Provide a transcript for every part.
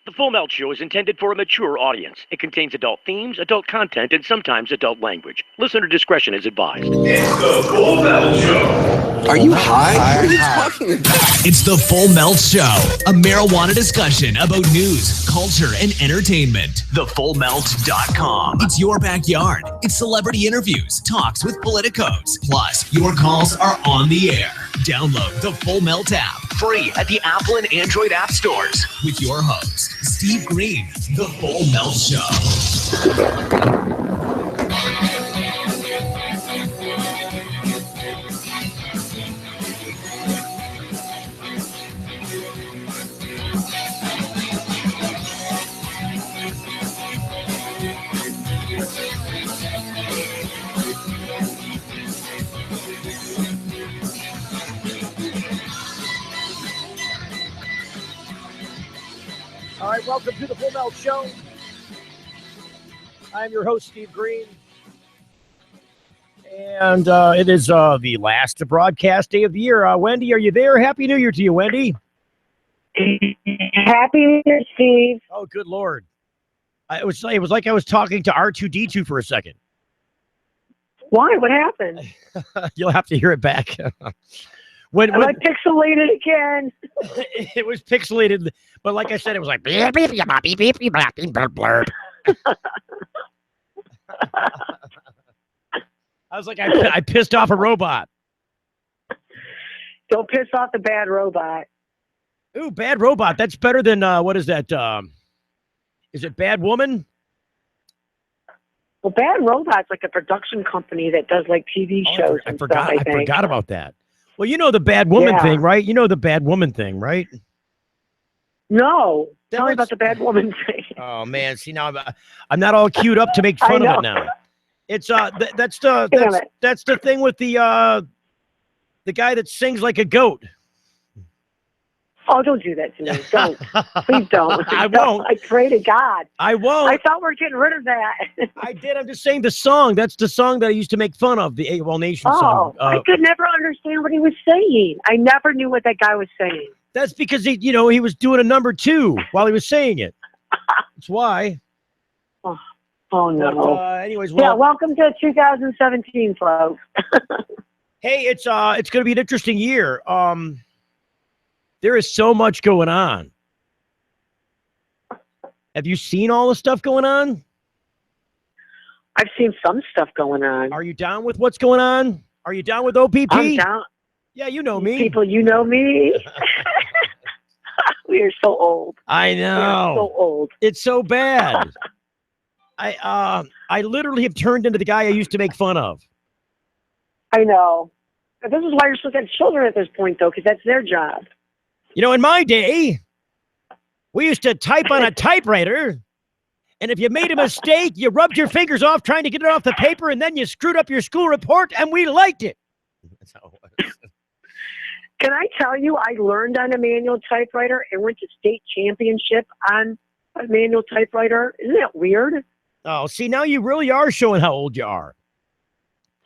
The Full Melt Show is intended for a mature audience. It contains adult themes, adult content, and sometimes adult language. Listener discretion is advised. It's the Full Melt Show. Are you high? What are you talking about? It's the Full Melt Show, a marijuana discussion about news, culture, and entertainment. TheFullMelt.com. It's your backyard. It's celebrity interviews, talks with politicos. Plus, your calls are on the air. Download the Full Melt app, free at the Apple and Android app stores. With your host, Steve Green, the Full Melt Show. All right, welcome to the Full Melt Show. I'm your host, Steve Green. And it is the last broadcast day of the year. Wendy, are you there? Happy New Year to you, Wendy. Happy New Year, Steve. Oh, good Lord. It was like I was talking to R2-D2 for a second. Why? What happened? You'll have to hear it back. Am I pixelated again? It was pixelated, but like I said, it was like beep, beep, beep, beep, beep, beep, beep, blurb. I was like, I pissed off a robot. Don't piss off the bad robot. Ooh, bad robot. That's better than what is that? Is it Bad Woman? Well, Bad Robot's like a production company that does like TV shows. I forgot about that. Well, you know the Bad Woman thing, right? You know the Bad Woman thing, right? No. Tell me about the Bad Woman thing. Oh man, see now I'm not all queued up to make fun of it now. It's that's the thing with the guy that sings like a goat. Oh, don't do that to me. Don't. Please don't. I won't. I pray to God. I won't. I thought we were getting rid of that. I did. I'm just saying the song. That's the song that I used to make fun of, the AWOL Nation song. I could never understand what he was saying. I never knew what that guy was saying. That's because he was doing a number two while he was saying it. That's why. Oh no. But, anyways, welcome to 2017, folks. Hey, it's going to be an interesting year. There is so much going on. Have you seen all the stuff going on? I've seen some stuff going on. Are you down with what's going on? Are you down with OPP? I'm down. Yeah, you know me. People, you know me. We are so old. I know. We are so old. It's so bad. I literally have turned into the guy I used to make fun of. I know. But this is why you're supposed to have children at this point, though, because that's their job. You know, in my day, we used to type on a typewriter, and if you made a mistake, you rubbed your fingers off trying to get it off the paper, and then you screwed up your school report, and we liked it. That's how it was. Can I tell you, I learned on a manual typewriter and went to state championship on a manual typewriter. Isn't that weird? Oh, see, now you really are showing how old you are.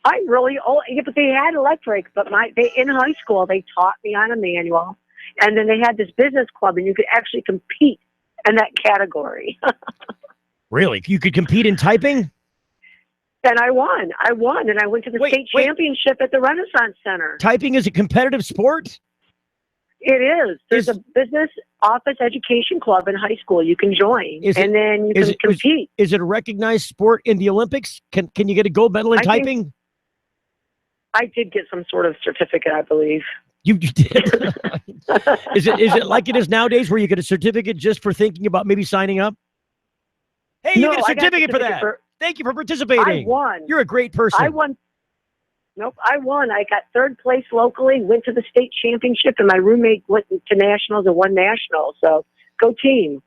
I'm really old. Yeah, but they had electric, but in high school, they taught me on a manual. And then they had this business club, and you could actually compete in that category. Really? You could compete in typing? And I won, and I went to the state championship at the Renaissance Center. Typing is a competitive sport? It is. There's a business office education club in high school you can join, then you can compete. Is it a recognized sport in the Olympics? Can you get a gold medal in typing? I did get some sort of certificate, I believe. You did? Is it like it is nowadays where you get a certificate just for thinking about maybe signing up? Hey, you get a certificate for that. Thank you for participating. I won. You're a great person. I won. Nope, I won. I got third place locally, went to the state championship, and my roommate went to nationals and won nationals. So go team.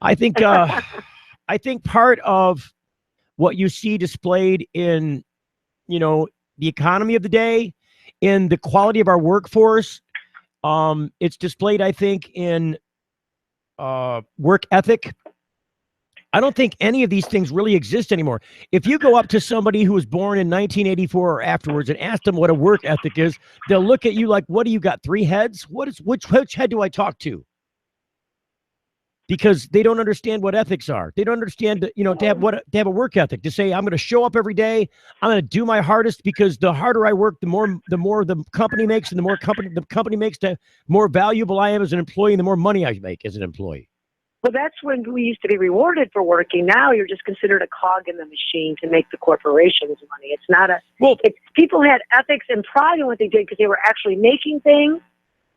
I think part of what you see displayed in, the economy of the day, in the quality of our workforce, it's displayed, I think, in work ethic. I don't think any of these things really exist anymore. If you go up to somebody who was born in 1984 or afterwards and ask them what a work ethic is, they'll look at you like, what do you got, 3 heads? Which head do I talk to? because they don't understand what ethics are. They don't understand, to have a work ethic, to say, I'm going to show up every day. I'm going to do my hardest, because the harder I work, the more the company makes, and the company makes, the more valuable I am as an employee, and the more money I make as an employee. Well, that's when we used to be rewarded for working. Now you're just considered a cog in the machine to make the corporations money. It's not people had ethics and pride in what they did because they were actually making things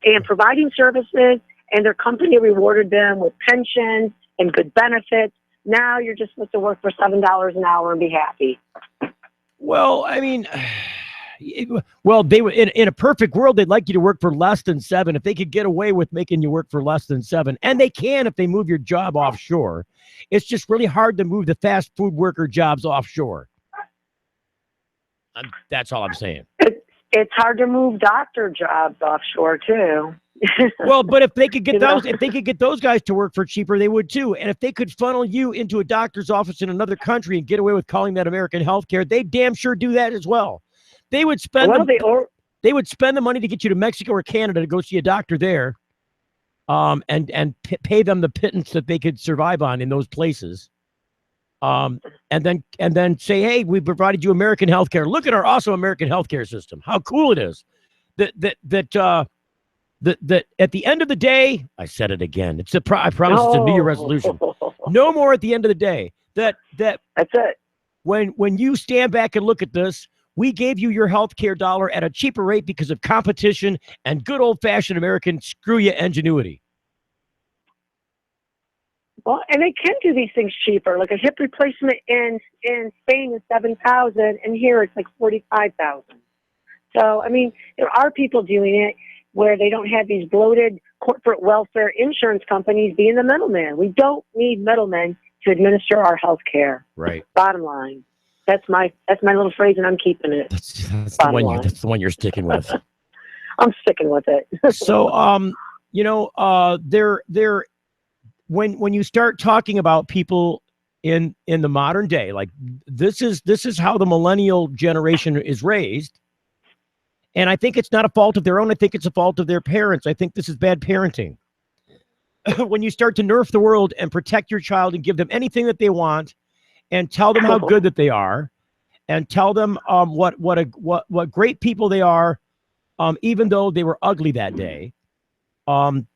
and providing services, and their company rewarded them with pensions and good benefits. Now you're just supposed to work for $7 an hour and be happy. Well, I mean, they would, in a perfect world, they'd like you to work for less than $7. If they could get away with making you work for less than $7, and they can if they move your job offshore. It's just really hard to move the fast food worker jobs offshore. That's all I'm saying. It's hard to move doctor jobs offshore too. Well, but if they could get those guys to work for cheaper, they would too. And if they could funnel you into a doctor's office in another country and get away with calling that American healthcare, they damn sure do that as well. They would spend they would spend the money to get you to Mexico or Canada to go see a doctor there, and pay them the pittance that they could survive on in those places. And then say, hey, we provided you American healthcare. Look at our awesome American healthcare system. How cool it is. That at the end of the day, I said it again. I promise it's a New Year resolution. No more at the end of the day. That's it. When you stand back and look at this, we gave you your healthcare dollar at a cheaper rate because of competition and good old-fashioned American screw you ingenuity. Well, and they can do these things cheaper. Like a hip replacement in Spain is $7,000, and here it's like $45,000. So, I mean, there are people doing it where they don't have these bloated corporate welfare insurance companies being the middleman. We don't need middlemen to administer our health care. Right. Bottom line. That's my little phrase, and I'm keeping it. That's the one you're sticking with. I'm sticking with it. So, when you start talking about people in the modern day, like this is how the millennial generation is raised. And I think it's not a fault of their own. I think it's a fault of their parents. I think this is bad parenting. When you start to nerf the world and protect your child and give them anything that they want, and tell them how good that they are, and tell them what great people they are, even though they were ugly that day, or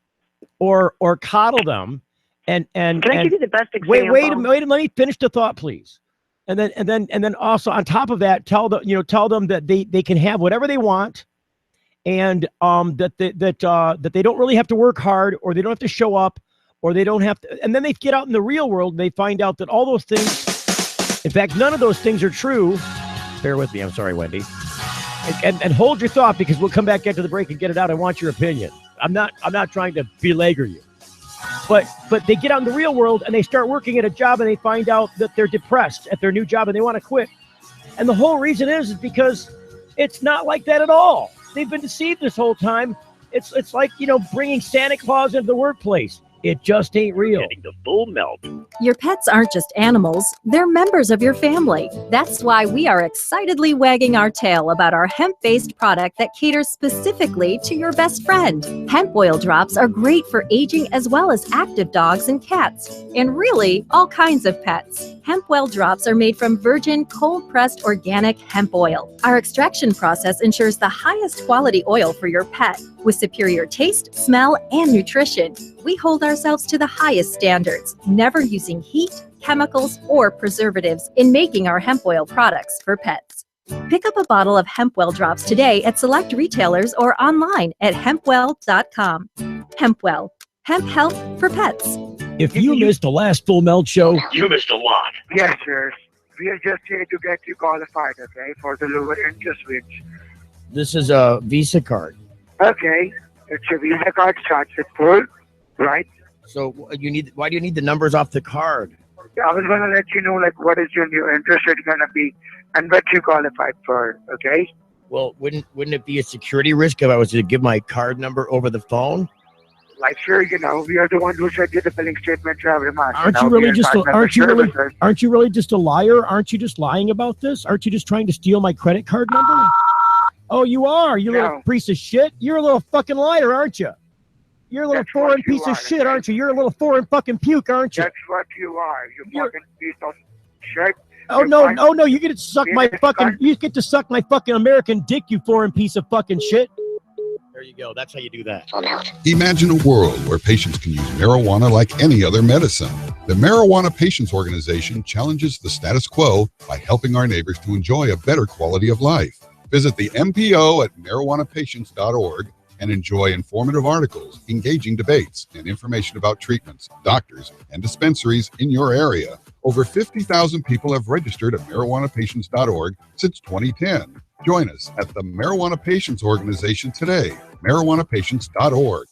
coddle them. And can I give you the best example? Wait, let me finish the thought, please. And then also on top of that, tell them that they can have whatever they want, and that they don't really have to work hard, or they don't have to show up, or they don't have to. And then they get out in the real world and they find out that all those things, in fact, none of those things are true. Bear with me. I'm sorry, Wendy. And hold your thought, because we'll come back after the break and get it out. I want your opinion. I'm not trying to belabor you. But they get out in the real world and they start working at a job and they find out that they're depressed at their new job and they want to quit. And the whole reason is because it's not like that at all. They've been deceived this whole time. It's like, bringing Santa Claus into the workplace. It just ain't real. Getting the full melt. Your pets aren't just animals, they're members of your family. That's why we are excitedly wagging our tail about our hemp-based product that caters specifically to your best friend. Hemp oil drops are great for aging as well as active dogs and cats, and really all kinds of pets. Hemp oil drops are made from virgin, cold-pressed organic hemp oil. Our extraction process ensures the highest quality oil for your pet, with superior taste, smell, and nutrition. We hold ourselves to the highest standards, never using heat, chemicals, or preservatives in making our hemp oil products for pets. Pick up a bottle of hemp oil drops today at select retailers or online at hempwell.com. Hempwell, hemp health for pets. If you missed the last Full Melt show, You missed a lot. Yes, sir. We are just here to get you qualified, okay, for the lower interest rates. this is a Visa card. Okay, it's a Visa card, starts at 4, right? So why do you need the numbers off the card? I was going to let you know, what is your new interest rate going to be and what you qualified for, okay? Well, wouldn't it be a security risk if I was to give my card number over the phone? Sure, we are the ones who send you the billing statement every month. Aren't you really just a liar? Aren't you just lying about this? Aren't you just trying to steal my credit card number? Oh, you are. You little piece of shit. You're a little fucking liar, aren't you? You're a little foreign piece of shit, aren't you? You're a little foreign fucking puke, aren't you? That's what you are. You fucking piece of shit. Oh no! You get to suck my fucking. You get to suck my fucking American dick, you foreign piece of fucking shit. There you go. That's how you do that. Imagine a world where patients can use marijuana like any other medicine. The Marijuana Patients Organization challenges the status quo by helping our neighbors to enjoy a better quality of life. Visit the MPO at marijuanapatients.org and enjoy informative articles, engaging debates, and information about treatments, doctors, and dispensaries in your area. Over 50,000 people have registered at marijuanapatients.org since 2010. Join us at the Marijuana Patients Organization today, marijuanapatients.org.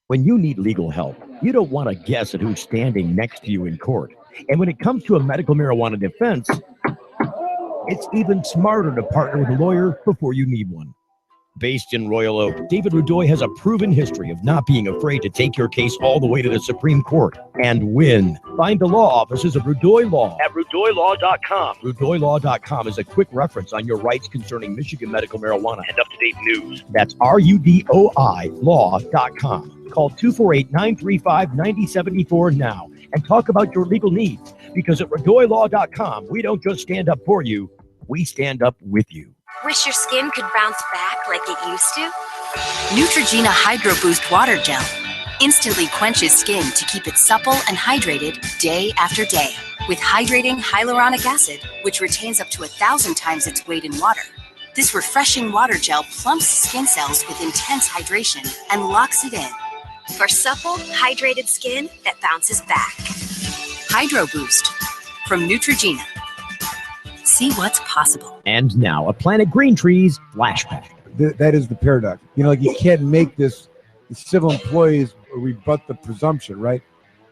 When you need legal help, you don't want to guess at who's standing next to you in court. And when it comes to a medical marijuana defense, it's even smarter to partner with a lawyer before you need one. Based in Royal Oak, David Rudoy has a proven history of not being afraid to take your case all the way to the Supreme Court and win. Find the law offices of Rudoy Law at rudoylaw.com. RudoyLaw.com is a quick reference on your rights concerning Michigan medical marijuana and up-to-date news. That's RUDOI law.com. Call 248-935-9074 now and talk about your legal needs, because at RudoyLaw.com, we don't just stand up for you, we stand up with you. Wish your skin could bounce back like it used to? Neutrogena Hydro Boost Water Gel instantly quenches skin to keep it supple and hydrated day after day. With hydrating hyaluronic acid, which retains up to 1,000 times its weight in water. This refreshing water gel plumps skin cells with intense hydration and locks it in. For supple, hydrated skin that bounces back. Hydro Boost from Neutrogena. See what's possible. And now, a Planet Green Trees flashback. That is the paradox. Like you can't make this, the civil employees rebut the presumption, right?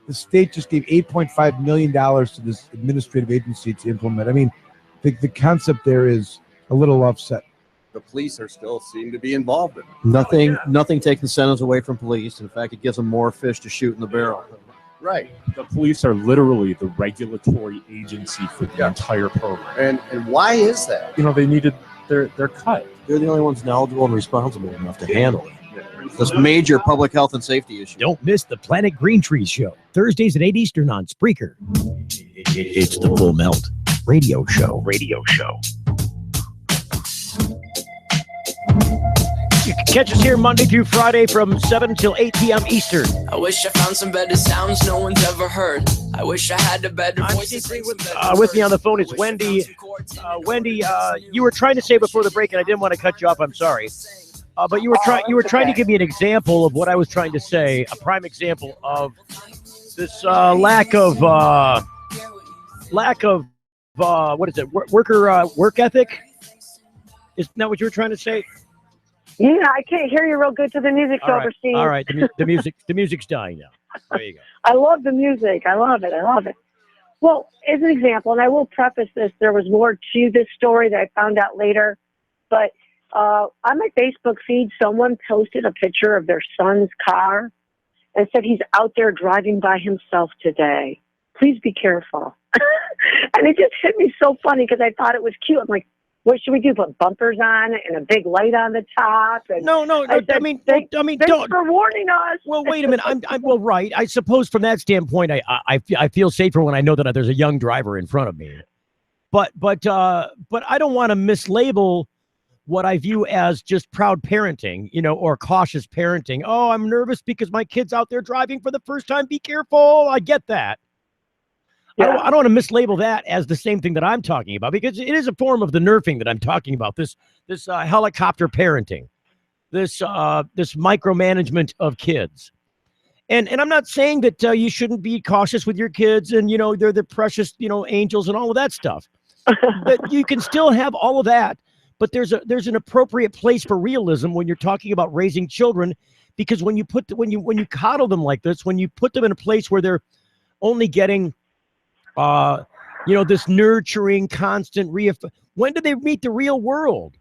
The state just gave $8.5 million to this administrative agency to implement. I mean, the concept there is a little offset. The police are still seem to be involved in it. Nothing takes incentives away from police. In fact, it gives them more fish to shoot in the barrel. Right. The police are literally the regulatory agency for the entire program. And why is that? They needed their cut. They're the only ones knowledgeable and responsible enough to handle it. This major public health and safety issue. Don't miss the Planet Green Trees show. Thursdays at 8 Eastern on Spreaker. It's the Full Melt radio show. You can catch us here Monday through Friday from 7 till 8 p.m. Eastern. I wish I found some better sounds no one's ever heard. I wish I had a better voice. With me on the phone is Wendy. Wendy, you were trying to say before the break, and I didn't want to cut you off. I'm sorry. But you were trying to give me an example of what I was trying to say, a prime example of this lack of what is it? Work ethic? Isn't that what you were trying to say? Yeah, I can't hear you real good to the music's overseas. All right, the music's dying now. There you go. I love the music. I love it. Well, as an example, and I will preface this, there was more to this story that I found out later, but on my Facebook feed, someone posted a picture of their son's car and said he's out there driving by himself today. Please be careful. And it just hit me so funny because I thought it was cute. I'm like, what should we do? Put bumpers on and a big light on the top? And no. Thanks Don't for warning us. Well, wait a minute. I'm well, right. I suppose from that standpoint, I feel safer when I know that there's a young driver in front of me. But I don't want to mislabel what I view as just proud parenting, or cautious parenting. Oh, I'm nervous because my kid's out there driving for the first time. Be careful. I get that. Yeah. I don't want to mislabel that as the same thing that I'm talking about, because it is a form of the nerfing that I'm talking about. This helicopter parenting, this micromanagement of kids, and I'm not saying that you shouldn't be cautious with your kids, and they're the precious angels and all of that stuff. But you can still have all of that, but there's an appropriate place for realism when you're talking about raising children, because when you coddle them like this, when you put them in a place where they're only getting this nurturing, constant when do they meet the real world?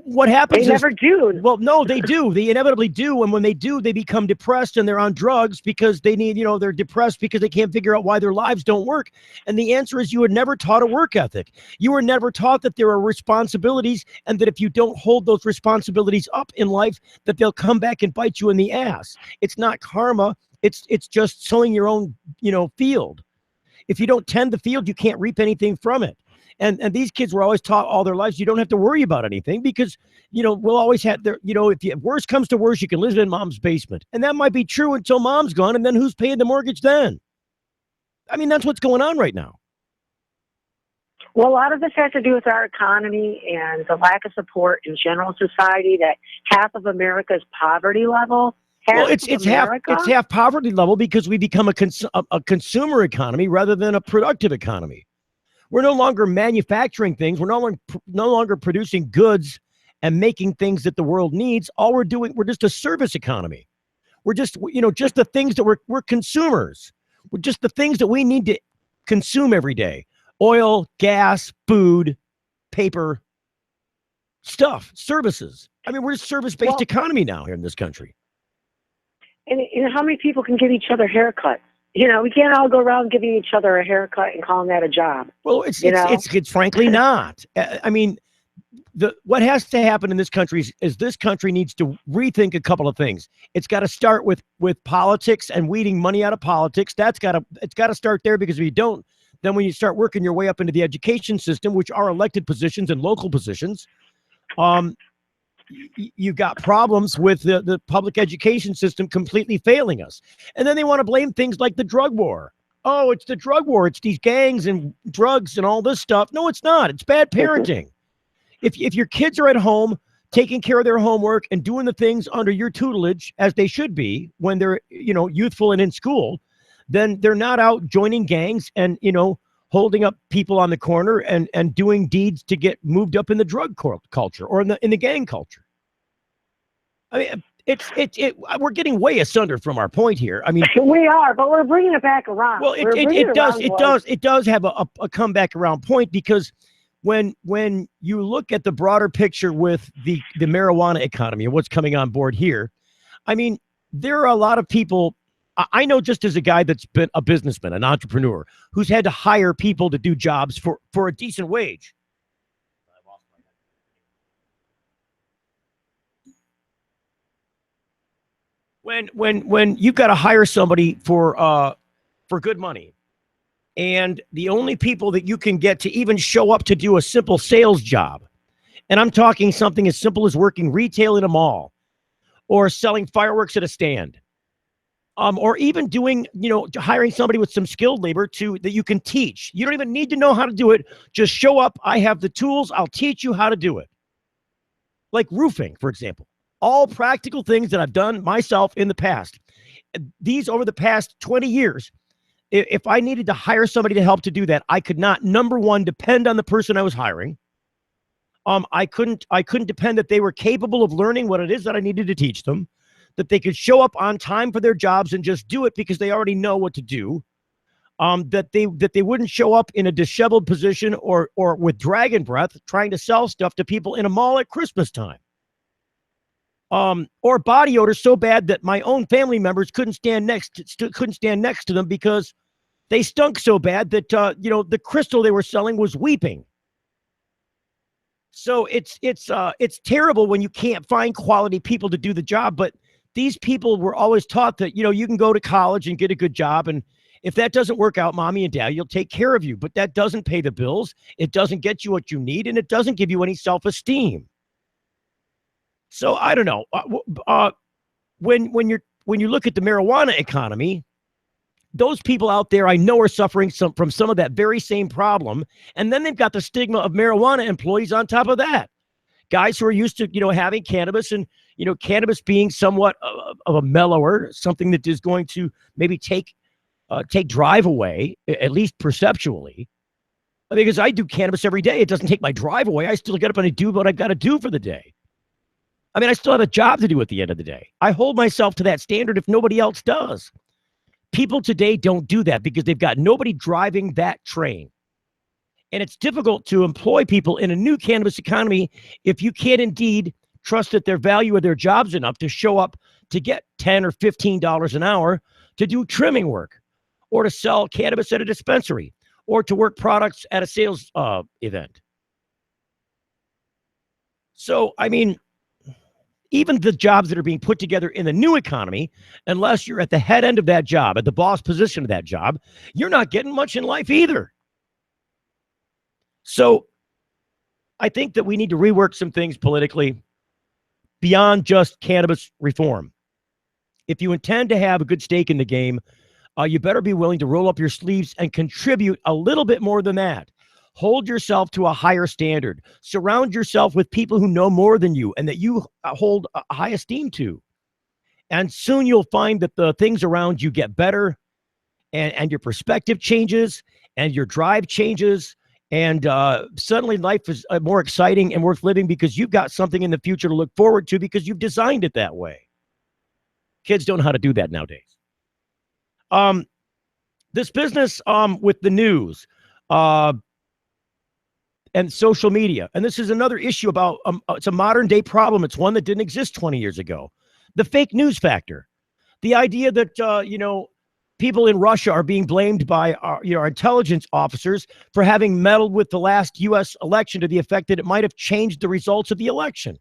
what happens They never do. Well, no, they do. They inevitably do. And when they do, they become depressed and they're on drugs because they need, they're depressed because they can't figure out why their lives don't work. And the answer is you were never taught a work ethic. You were never taught that there are responsibilities and that if you don't hold those responsibilities up in life, that they'll come back and bite you in the ass. It's not karma. It's just sowing your own, field. If you don't tend the field, you can't reap anything from it. And these kids were always taught all their lives, you don't have to worry about anything because, we'll always have their, if worst comes to worst, you can live in mom's basement. And that might be true until mom's gone. And then who's paying the mortgage then? I mean, that's what's going on right now. Well, a lot of this has to do with our economy and the lack of support in general society, that half of America's poverty level. Well, it's half poverty level because we become a consumer economy rather than a productive economy. We're no longer manufacturing things. We're no longer producing goods and making things that the world needs. All we're doing, we're just a service economy. We're just, just the things that we're consumers. We're just the things that we need to consume every day. Oil, gas, food, paper, stuff, services. I mean, we're a service-based economy now here in this country. And how many people can give each other haircuts? We can't all go around giving each other a haircut and calling that a job. Well, it's frankly not. I mean, what has to happen in this country is this country needs to rethink a couple of things. It's got to start with politics and weeding money out of politics. It's got to start there, because if you don't, then when you start working your way up into the education system, which are elected positions and local positions, you've got problems with the public education system completely failing us. And then they want to blame things like the drug war. Oh, it's the drug war. It's these gangs and drugs and all this stuff. No, it's not. It's bad parenting. If your kids are at home taking care of their homework and doing the things under your tutelage as they should be when they're, youthful and in school, then they're not out joining gangs and, holding up people on the corner and doing deeds to get moved up in the drug culture or in the gang culture. I mean, we're getting way asunder from our point here. I mean, we are, but we're bringing it back around. Well, it does have a comeback around point, because when you look at the broader picture with the marijuana economy and what's coming on board here, I mean, there are a lot of people. I know, just as a guy that's been a businessman, an entrepreneur, who's had to hire people to do jobs for a decent wage. When you've got to hire somebody for good money, and the only people that you can get to even show up to do a simple sales job, and I'm talking something as simple as working retail in a mall or selling fireworks at a stand, or even doing, hiring somebody with some skilled labor that you can teach. You don't even need to know how to do it. Just show up. I have the tools. I'll teach you how to do it. Like roofing, for example. All practical things that I've done myself in the past. These over the past 20 years, if I needed to hire somebody to help to do that, I could not, number one, depend on the person I was hiring. I couldn't depend that they were capable of learning what it is that I needed to teach them, that they could show up on time for their jobs and just do it because they already know what to do. That they wouldn't show up in a disheveled position or with dragon breath trying to sell stuff to people in a mall at Christmas time. Or body odor so bad that my own family members couldn't stand next to them because they stunk so bad that the crystal they were selling was weeping. So it's terrible when you can't find quality people to do the job. But these people were always taught that you can go to college and get a good job, and if that doesn't work out, mommy and dad, you'll take care of you. But that doesn't pay the bills. It doesn't get you what you need, and it doesn't give you any self-esteem. So I don't know. When you look at the marijuana economy, those people out there I know are suffering from some of that very same problem, and then they've got the stigma of marijuana employees on top of that. Guys who are used to having cannabis and cannabis being somewhat of a mellower, something that is going to maybe take drive away, at least perceptually. Because I do cannabis every day, it doesn't take my drive away. I still get up and I do what I've got to do for the day. I mean, I still have a job to do at the end of the day. I hold myself to that standard if nobody else does. People today don't do that because they've got nobody driving that train. And it's difficult to employ people in a new cannabis economy if you can't indeed trust that their value of their jobs enough to show up to get $10 or $15 an hour to do trimming work, or to sell cannabis at a dispensary, or to work products at a sales event. So, I mean, even the jobs that are being put together in the new economy, unless you're at the head end of that job, at the boss position of that job, you're not getting much in life either. So I think that we need to rework some things politically beyond just cannabis reform. If you intend to have a good stake in the game, you better be willing to roll up your sleeves and contribute a little bit more than that. Hold yourself to a higher standard. Surround yourself with people who know more than you and that you hold a high esteem to. And soon you'll find that the things around you get better, and your perspective changes and your drive changes. And suddenly life is more exciting and worth living because you've got something in the future to look forward to because you've designed it that way. Kids don't know how to do that nowadays. This business with the news and social media, and this is another issue about, it's a modern day problem. It's one that didn't exist 20 years ago. The fake news factor. The idea that, people in Russia are being blamed by our intelligence officers for having meddled with the last U.S. election to the effect that it might have changed the results of the election.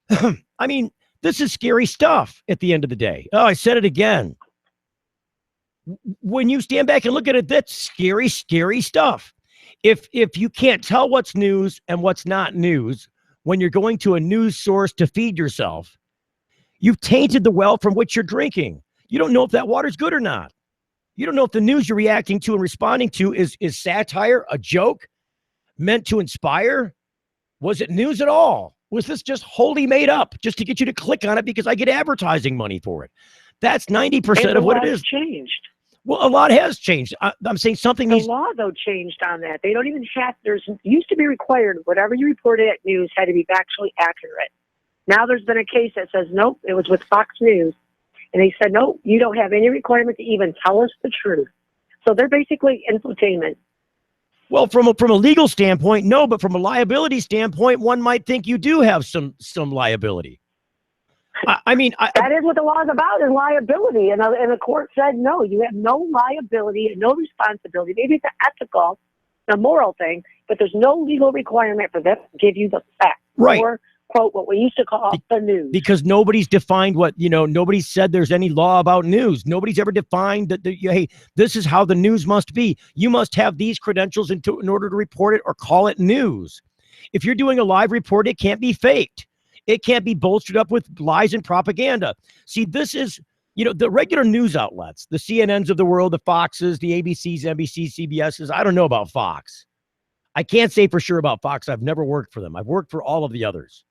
I mean, this is scary stuff at the end of the day. Oh, I said it again. When you stand back and look at it, that's scary, scary stuff. If you can't tell what's news and what's not news when you're going to a news source to feed yourself, you've tainted the well from which you're drinking. You don't know if that water's good or not. You don't know if the news you're reacting to and responding to is satire, a joke, meant to inspire. Was it news at all? Was this just wholly made up just to get you to click on it because I get advertising money for it? That's 90% of what it is. Changed. Well, a lot has changed. I'm saying something The needs. law, though, changed on that. They don't even have, used to be required, whatever you reported at news had to be factually accurate. Now there's been a case that says, nope, it was with Fox News. And they said, nope, you don't have any requirement to even tell us the truth. So they're basically infotainment. Well, from a legal standpoint, no, but from a liability standpoint, one might think you do have some liability. I mean, that is what the law is about, is liability. And the court said, no, you have no liability and no responsibility. Maybe it's an ethical, a moral thing, but there's no legal requirement for them to give you the facts. Right. Or, quote, what we used to call the news. Because nobody's defined nobody said there's any law about news. Nobody's ever defined that, hey, this is how the news must be. You must have these credentials in order to report it or call it news. If you're doing a live report, it can't be faked. It can't be bolstered up with lies and propaganda. See, this is, the regular news outlets, the CNNs of the world, the Foxes, the ABCs, NBCs, CBSs. I don't know about Fox. I can't say for sure about Fox. I've never worked for them. I've worked for all of the others.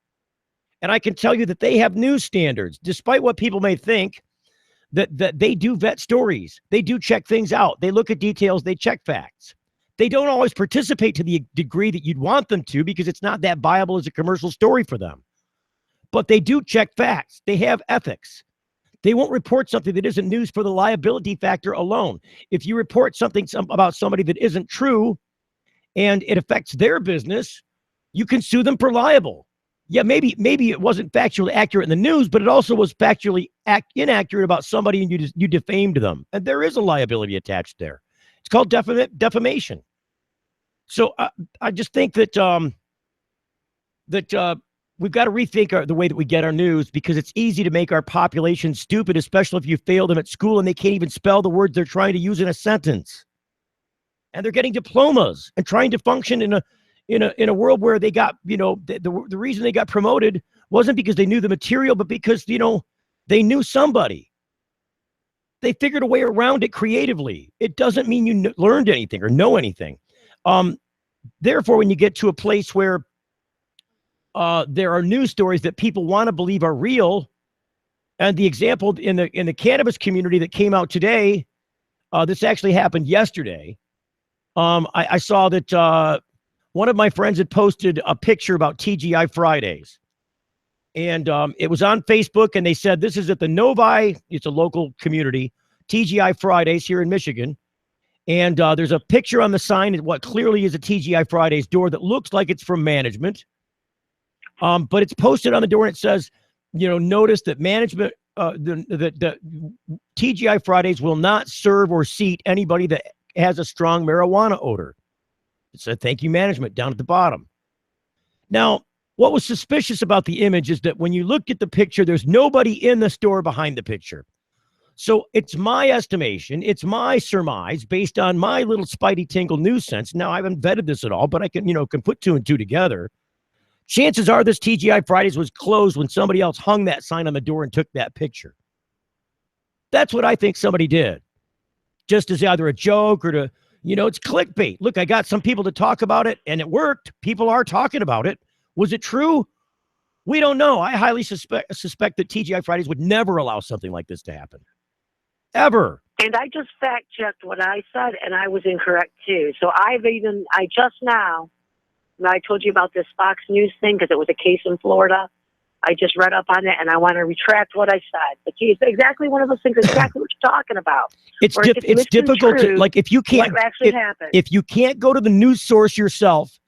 And I can tell you that they have news standards, despite what people may think, that they do vet stories. They do check things out. They look at details. They check facts. They don't always participate to the degree that you'd want them to because it's not that viable as a commercial story for them. But they do check facts. They have ethics. They won't report something that isn't news for the liability factor alone. If you report something about somebody that isn't true and it affects their business, you can sue them for libel. Yeah, maybe it wasn't factually accurate in the news, but it also was factually inaccurate about somebody and you defamed them. And there is a liability attached there. It's called defamation. So I just think that we've got to rethink the way that we get our news, because it's easy to make our population stupid, especially if you fail them at school and they can't even spell the words they're trying to use in a sentence. And they're getting diplomas and trying to function in a world where they got, the reason they got promoted wasn't because they knew the material, but because, they knew somebody. They figured a way around it creatively. It doesn't mean you learned anything or know anything. Therefore, when you get to a place where there are news stories that people want to believe are real, and the example in the cannabis community that came out today, this actually happened yesterday. I saw that one of my friends had posted a picture about TGI Fridays, and it was on Facebook, and they said this is at the Novi. It's a local community, TGI Fridays here in Michigan, And there's a picture on the sign at what clearly is a TGI Fridays door that looks like it's from management. But it's posted on the door and it says, notice that management, the TGI Fridays will not serve or seat anybody that has a strong marijuana odor. It said, thank you, management, down at the bottom. Now, what was suspicious about the image is that when you look at the picture, there's nobody in the store behind the picture. So it's my estimation, it's my surmise based on my little Spidey Tingle news sense. Now, I haven't vetted this at all, but I can put two and two together. Chances are this TGI Fridays was closed when somebody else hung that sign on the door and took that picture. That's what I think somebody did. Just as either a joke or to, it's clickbait. Look, I got some people to talk about it and it worked. People are talking about it. Was it true? We don't know. I highly suspect that TGI Fridays would never allow something like this to happen. Ever. And I just fact checked what I said, and I was incorrect too. So I just now, I told you about this Fox News thing because it was a case in Florida. I just read up on it, and I want to retract what I said. It's exactly one of those things. Exactly what you're talking about. It's difficult to if you can't if you can't go to the news source yourself,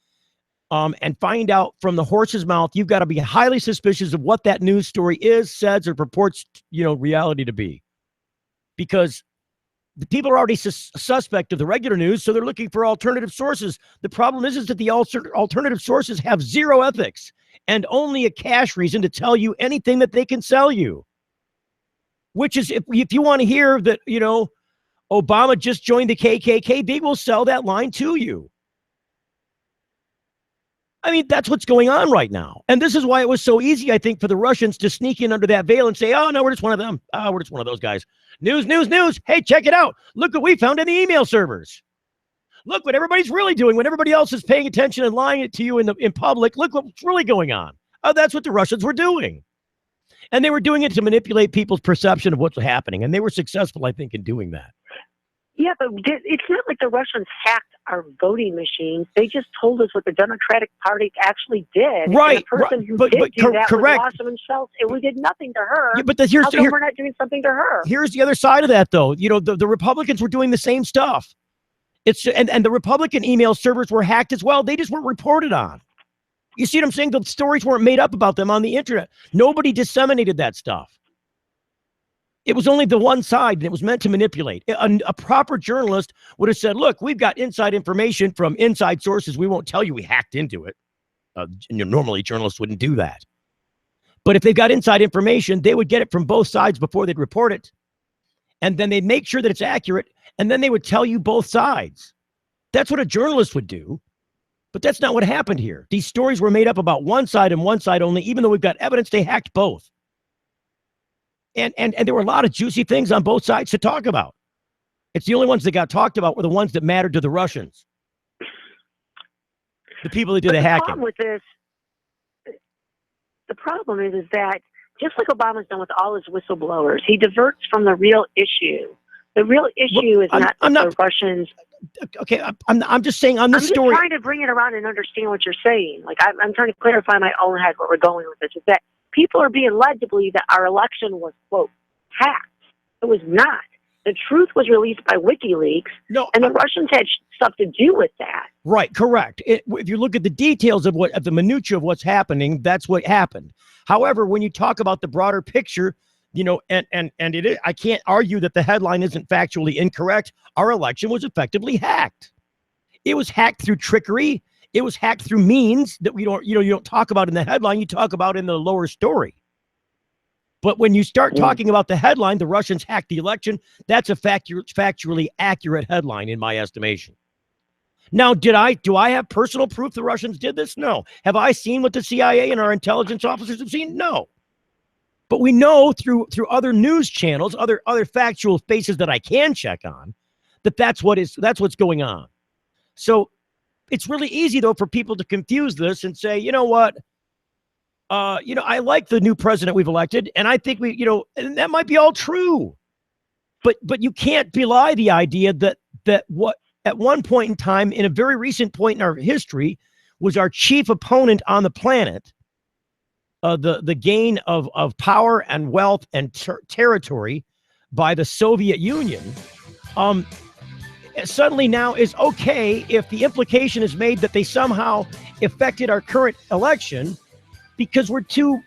and find out from the horse's mouth. You've got to be highly suspicious of what that news story is, says, or purports, reality to be. Because the people are already suspect of the regular news, so they're looking for alternative sources. The problem is that the alternative sources have zero ethics and only a cash reason to tell you anything that they can sell you. Which is, if you want to hear that, Obama just joined the KKK, they will sell that line to you. I mean, that's what's going on right now. And this is why it was so easy, I think, for the Russians to sneak in under that veil and say, oh, no, we're just one of them. We're just one of those guys. News. Hey, check it out. Look what we found in the email servers. Look what everybody's really doing when everybody else is paying attention and lying to you in public. Look what's really going on. That's what the Russians were doing. And they were doing it to manipulate people's perception of what's happening. And they were successful, I think, in doing that. Yeah, but it's not like the Russians hacked our voting machines. They just told us what the Democratic Party actually did. Right. And the person who did that was Wasserman Schultz, and we did nothing to her. Yeah, but how come we're not doing something to her? Here's the other side of that, though. The Republicans were doing the same stuff. And the Republican email servers were hacked as well. They just weren't reported on. You see what I'm saying? The stories weren't made up about them on the internet. Nobody disseminated that stuff. It was only the one side, and it was meant to manipulate. A proper journalist would have said, look, we've got inside information from inside sources. We won't tell you we hacked into it. Normally, journalists wouldn't do that. But if they've got inside information, they would get it from both sides before they'd report it. And then they'd make sure that it's accurate, and then they would tell you both sides. That's what a journalist would do. But that's not what happened here. These stories were made up about one side and one side only, even though we've got evidence they hacked both. And there were a lot of juicy things on both sides to talk about. It's the only ones that got talked about were the ones that mattered to the Russians. The people that did the hacking. The problem is that just like Obama's done with all his whistleblowers, he diverts from the real issue. The real issue is not the Russians. Okay, I'm just saying on this story. I'm just trying to bring it around and understand what you're saying. Like I'm trying to clarify my own head where we're going with this. Is that people are being led to believe that our election was, quote, hacked. It was not. The truth was released by WikiLeaks, and the Russians had stuff to do with that. Right, correct. If you look at the details of the minutia of what's happening, that's what happened. However, when you talk about the broader picture, and it is, I can't argue that the headline isn't factually incorrect. Our election was effectively hacked. It was hacked through trickery. It was hacked through means that you don't talk about in the headline. You talk about in the lower story. But when you start talking about the headline, the Russians hacked the election. That's a factually accurate headline in my estimation. Now, do I have personal proof the Russians did this? No. Have I seen what the CIA and our intelligence officers have seen? No. But we know through other news channels, other factual bases that I can check on, that's what's going on. So it's really easy, though, for people to confuse this and say, you know what? I like the new president we've elected, and I think and that might be all true. But you can't belie the idea that what at one point in time, in a very recent point in our history, was our chief opponent on the planet, the gain of power and wealth and territory by the Soviet Union. suddenly now is okay if the implication is made that they somehow affected our current election because we're too,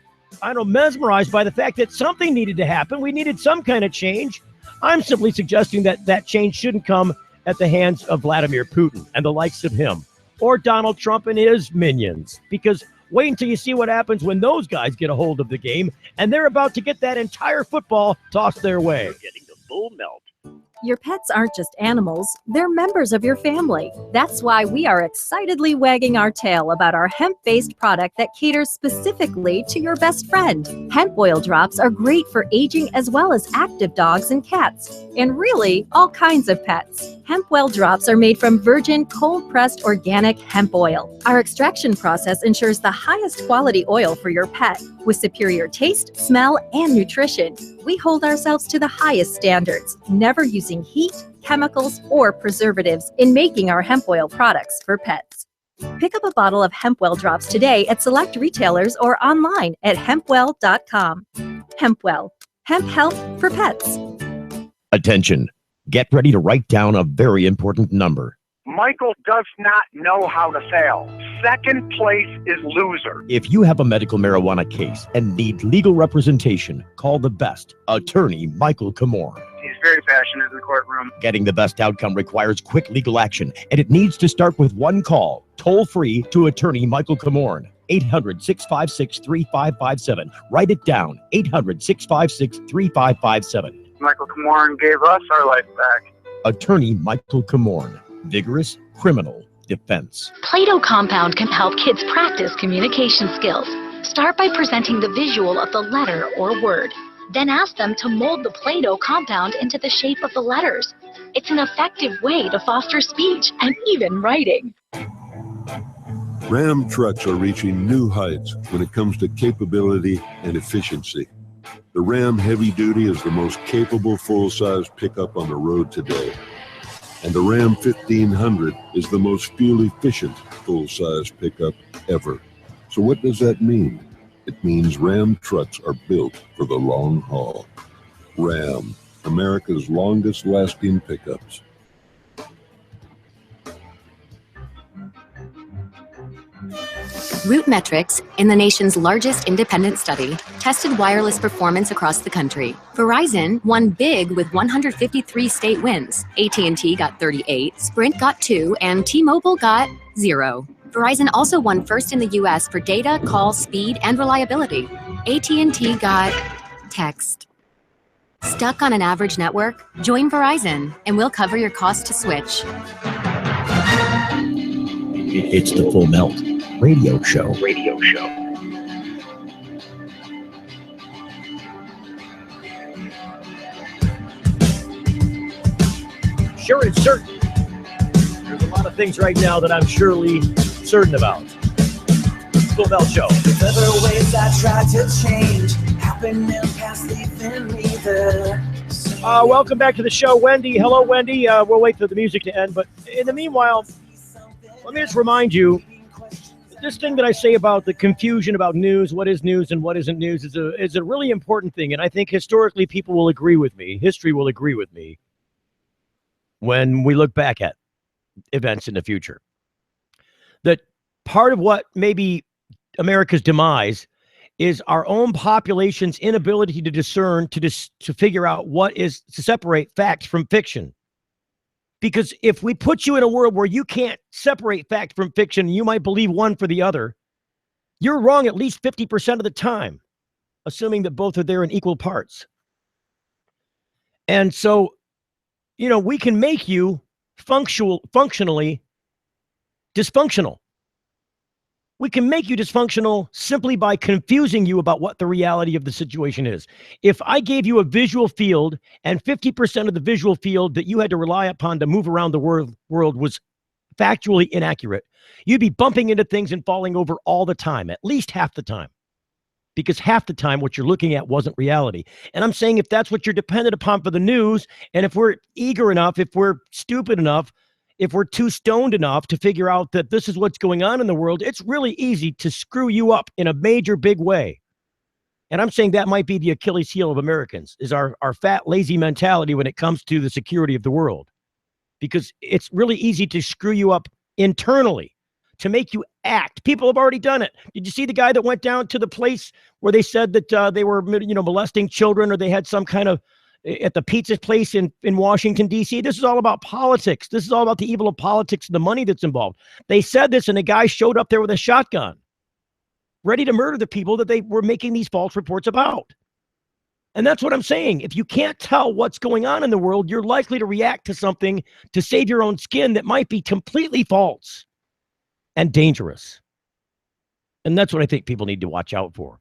mesmerized by the fact that something needed to happen. We needed some kind of change. I'm simply suggesting that that change shouldn't come at the hands of Vladimir Putin and the likes of him or Donald Trump and his minions, because wait until you see what happens when those guys get a hold of the game and they're about to get that entire football tossed their way. Getting the full melt. Your pets aren't just animals, they're members of your family. That's why we are excitedly wagging our tail about our hemp-based product that caters specifically to your best friend. Hemp oil drops are great for aging as well as active dogs and cats, and really all kinds of pets. Hemp oil drops are made from virgin, cold-pressed organic hemp oil. Our extraction process ensures the highest quality oil for your pet, with superior taste, smell, and nutrition. We hold ourselves to the highest standards, never using heat, chemicals, or preservatives in making our hemp oil products for pets. Pick up a bottle of hemp oil drops today at select retailers or online at hempwell.com. Hempwell, hemp health for pets. Attention. Get ready to write down a very important number. Michael does not know how to fail. Second place is loser. If you have a medical marijuana case and need legal representation, call the best, attorney Michael Camorra. He's very passionate in the courtroom. Getting the best outcome requires quick legal action, and it needs to start with one call, toll-free to attorney Michael Camorra. 800-656-3557. Write it down, 800-656-3557. Michael Camorra gave us our life back. Attorney Michael Camorra. Vigorous criminal defense. Play-Doh compound can help kids practice communication skills. Start by presenting the visual of the letter or word. Then ask them to mold the Play-Doh compound into the shape of the letters. It's an effective way to foster speech and even writing. Ram trucks are reaching new heights when it comes to capability and efficiency. The Ram Heavy Duty is the most capable full-size pickup on the road today. And the Ram 1500 is the most fuel-efficient full-size pickup ever. So what does that mean? It means Ram trucks are built for the long haul. Ram, America's longest-lasting pickups. RootMetrics, in the nation's largest independent study, tested wireless performance across the country. Verizon won big with 153 state wins. AT&T got 38, Sprint got 2, and T-Mobile got 0. Verizon also won first in the U.S. for data, call, speed, and reliability. AT&T got text. Stuck on an average network? Join Verizon, and we'll cover your cost to switch. It's the Full Melt Radio Show. Sure and certain. There's a lot of things right now that I'm surely certain about. Full Melt Show. Other ways I tried to change happening past leaving me there. Welcome back to the show, Wendy. Hello, Wendy. We'll wait for the music to end, but in the meanwhile, let me just remind you, this thing that I say about the confusion about news, what is news and what isn't news, is a really important thing. And I think historically people will agree with me. History will agree with me when we look back at events in the future. That part of what may be America's demise is our own population's inability to discern, to figure out what is, to separate fact from fiction. Because if we put you in a world where you can't separate fact from fiction, you might believe one for the other, you're wrong at least 50% of the time, assuming that both are there in equal parts. And so, we can make you functionally dysfunctional. We can make you dysfunctional simply by confusing you about what the reality of the situation is. If I gave you a visual field and 50% of the visual field that you had to rely upon to move around the world was factually inaccurate, you'd be bumping into things and falling over all the time, at least half the time. Because half the time what you're looking at wasn't reality. And I'm saying if that's what you're dependent upon for the news, and if we're eager enough, if we're stupid enough, if we're too stoned enough to figure out that this is what's going on in the world, it's really easy to screw you up in a major, big way. And I'm saying that might be the Achilles heel of Americans, is our fat, lazy mentality when it comes to the security of the world. because it's really easy to screw you up internally, to make you act. People have already done it. Did you see the guy that went down to the place where they said that they were, molesting children, or they had some kind of, at the pizza place in Washington, D.C.? This is all about politics. This is all about the evil of politics and the money that's involved. They said this, and a guy showed up there with a shotgun, ready to murder the people that they were making these false reports about. And that's what I'm saying. If you can't tell what's going on in the world, you're likely to react to something to save your own skin that might be completely false and dangerous. And that's what I think people need to watch out for.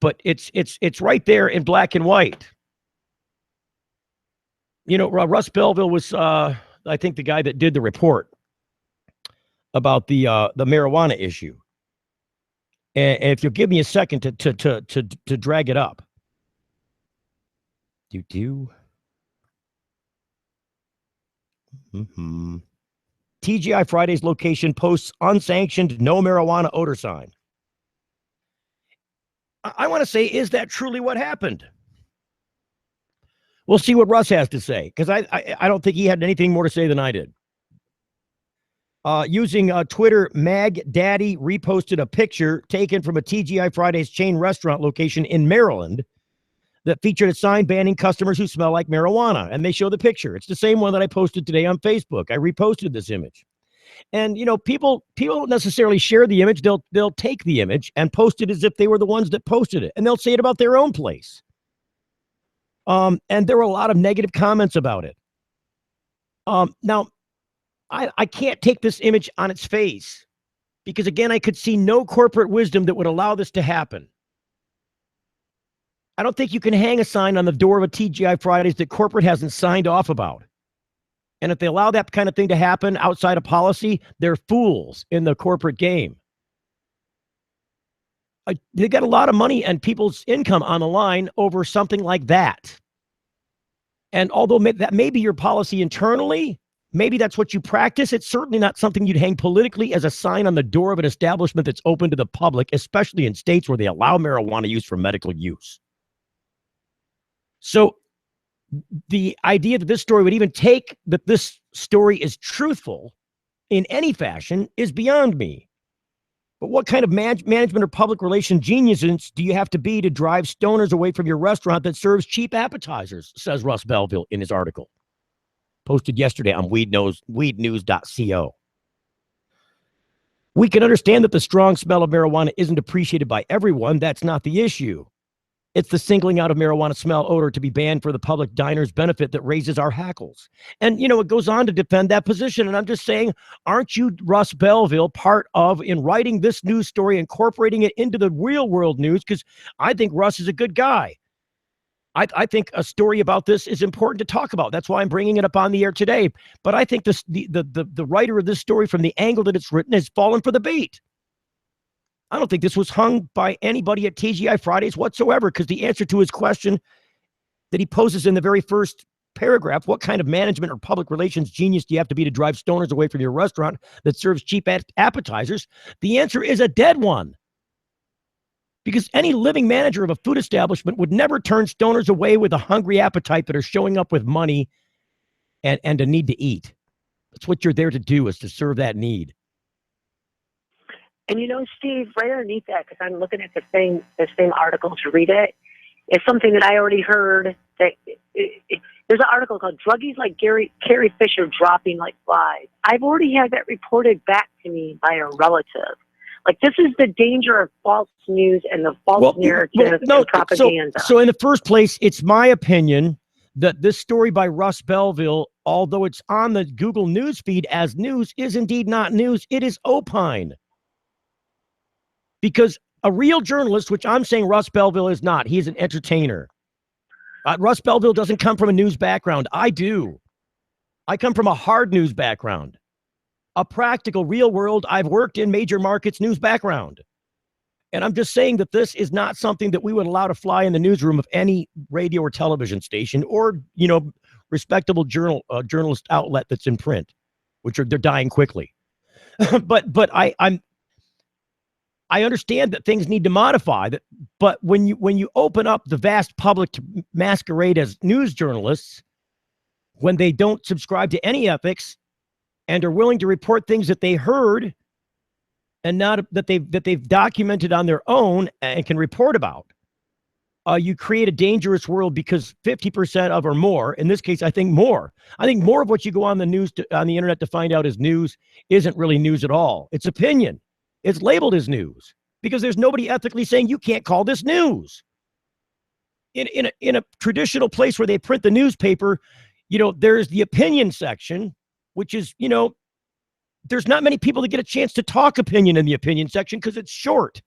But it's right there in black and white. Russ Belville was, I think, the guy that did the report about the marijuana issue. And if you'll give me a second to drag it up. TGI Fridays location posts unsanctioned no marijuana odor sign. I want to say, is that truly what happened? We'll see what Russ has to say, because I don't think he had anything more to say than I did. Using Twitter, Mag Daddy reposted a picture taken from a TGI Fridays chain restaurant location in Maryland that featured a sign banning customers who smell like marijuana. And they show the picture. It's the same one that I posted today on Facebook. I reposted this image. And, people don't necessarily share the image. They'll take the image and post it as if they were the ones that posted it. And they'll say it about their own place. And there were a lot of negative comments about it. Now, I can't take this image on its face because, again, I could see no corporate wisdom that would allow this to happen. I don't think you can hang a sign on the door of a TGI Fridays that corporate hasn't signed off about. And if they allow that kind of thing to happen outside of policy, they're fools in the corporate game. They got a lot of money and people's income on the line over something like that. And although that may be your policy internally, maybe that's what you practice, it's certainly not something you'd hang politically as a sign on the door of an establishment that's open to the public, especially in states where they allow marijuana use for medical use. So the idea that this story would even take that this story is truthful in any fashion is beyond me. But what kind of management or public relation geniuses do you have to be to drive stoners away from your restaurant that serves cheap appetizers, says Russ Belville in his article, posted yesterday on weednews.co. We can understand that the strong smell of marijuana isn't appreciated by everyone. That's not the issue. It's the singling out of marijuana smell odor to be banned for the public diner's benefit that raises our hackles. And, it goes on to defend that position. And I'm just saying, aren't you, Russ Belville, part of, in writing this news story, incorporating it into the real world news? Because I think Russ is a good guy. I think a story about this is important to talk about. That's why I'm bringing it up on the air today. But I think the writer of this story, from the angle that it's written, has fallen for the bait. I don't think this was hung by anybody at TGI Fridays whatsoever, because the answer to his question that he poses in the very first paragraph, what kind of management or public relations genius do you have to be to drive stoners away from your restaurant that serves cheap appetizers? The answer is a dead one. Because any living manager of a food establishment would never turn stoners away with a hungry appetite that are showing up with money and a need to eat. That's what you're there to do, is to serve that need. And Steve, right underneath that, because I'm looking at the same article to read it, is something that I already heard. That there's an article called "Druggies Like Carrie Fisher Dropping Like Flies." I've already had that reported back to me by a relative. Like, this is the danger of false news and the false narrative and propaganda. So in the first place, it's my opinion that this story by Russ Belville, although it's on the Google News feed as news, is indeed not news. It is opine. Because a real journalist, which I'm saying Russ Belville is not, he's an entertainer. Russ Belville doesn't come from a news background. I do. I come from a hard news background, a practical, real world, I've worked in major markets news background. And I'm just saying that this is not something that we would allow to fly in the newsroom of any radio or television station or, respectable journalist outlet that's in print, which they're dying quickly. but I understand that things need to modify that, but when you open up the vast public to masquerade as news journalists, when they don't subscribe to any ethics and are willing to report things that they heard and not that they've documented on their own and can report about. You create a dangerous world because 50% of or more, in this case, I think more of what you go on the news on the internet to find out is news isn't really news at all. It's opinion. It's labeled as news because there's nobody ethically saying you can't call this news. In a traditional place where they print the newspaper, there's the opinion section, which is, there's not many people that get a chance to talk opinion in the opinion section because it's short.